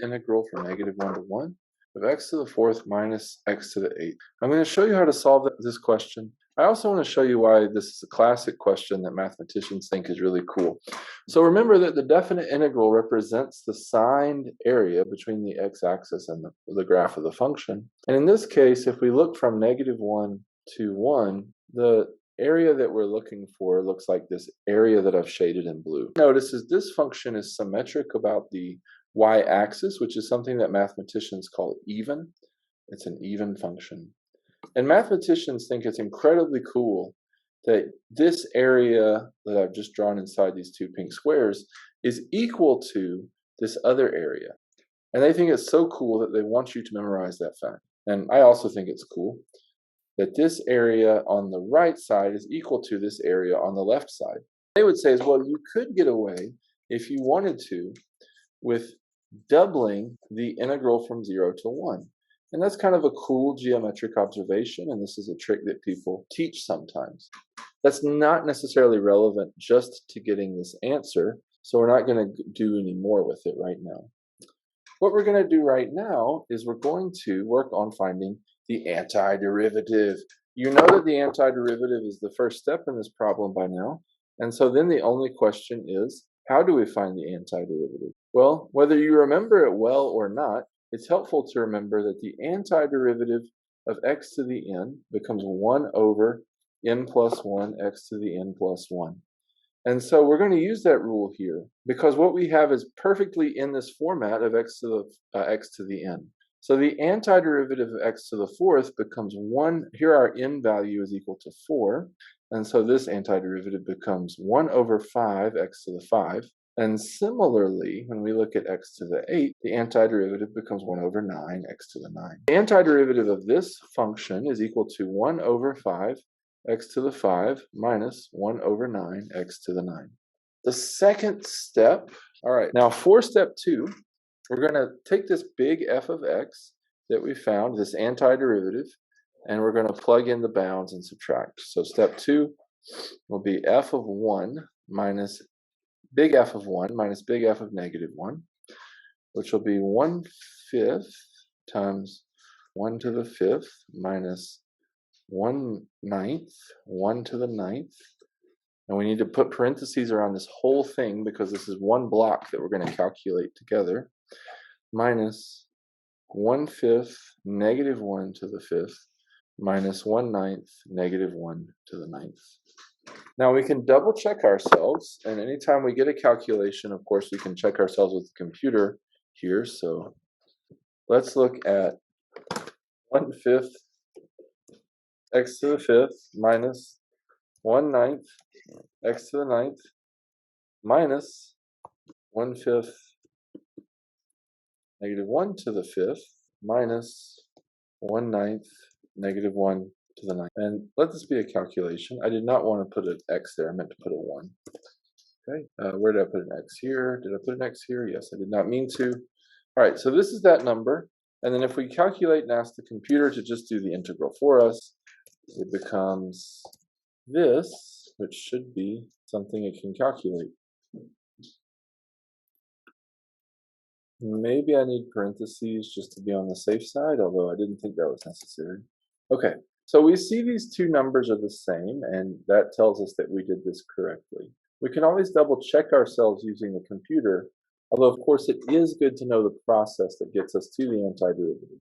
integral from -1 to 1 of x to the fourth minus x to the eighth. I'm going to show you how to solve this question. I also want to show you why this is a classic question that mathematicians think is really cool. So remember that the definite integral represents the signed area between the x-axis and the graph of the function. And in this case, if we look from -1 to 1, the area that we're looking for looks like this area that I've shaded in blue. Notice is this function is symmetric about the y-axis, which is something that mathematicians call even. It's an even function. And mathematicians think it's incredibly cool that this area that I've just drawn inside these two pink squares is equal to this other area. And they think it's so cool that they want you to memorize that fact. And I also think it's cool that this area on the right side is equal to this area on the left side. They would say, well, you could get away, if you wanted to, with doubling the integral from 0 to 1. And that's kind of a cool geometric observation, and this is a trick that people teach sometimes. That's not necessarily relevant just to getting this answer, so we're not going to do any more with it right now. What we're going to do right now is we're going to work on finding the antiderivative. You know that the antiderivative is the first step in this problem by now, and so then the only question is, how do we find the antiderivative? Well, whether you remember it well or not, it's helpful to remember that the antiderivative of x to the n becomes 1 over n plus 1 x to the n plus 1. And so we're going to use that rule here because what we have is perfectly in this format of x to the n. So the antiderivative of x to the fourth becomes 1. Here our n value is equal to 4. And so this antiderivative becomes 1 over 5 x to the 5. And similarly, when we look at x to the 8, the antiderivative becomes 1 over 9 x to the 9. The antiderivative of this function is equal to 1 over 5 x to the 5 minus 1 over 9 x to the 9. The second step, all right, now for step 2, we're going to take this big f of x that we found, this antiderivative, and we're going to plug in the bounds and subtract. So step 2 will be f of 1 minus big F of 1 minus big F of -1, which will be 1/5 times 1 to the 5th minus 1/9, 1 to the 9th. And we need to put parentheses around this whole thing because this is one block that we're going to calculate together, minus 1/5 -1 to the 5th minus 1/9 -1 to the 9th. Now we can double check ourselves, and anytime we get a calculation, of course, we can check ourselves with the computer here. So let's look at 1/5 x to the 5th minus 1/9 x to the 9th minus 1/5 -1 to the 5th minus 1/9 -1 to the 9th. And let this be a calculation. I did not want to put an x there. I meant to put a 1. Okay, where did I put an x here? Did I put an x here? Yes, I did not mean to. All right, so this is that number. And then if we calculate and ask the computer to just do the integral for us, it becomes this, which should be something it can calculate. Maybe I need parentheses just to be on the safe side, although I didn't think that was necessary. Okay, so we see these two numbers are the same, and that tells us that we did this correctly. We can always double check ourselves using the computer, although of course it is good to know the process that gets us to the antiderivative.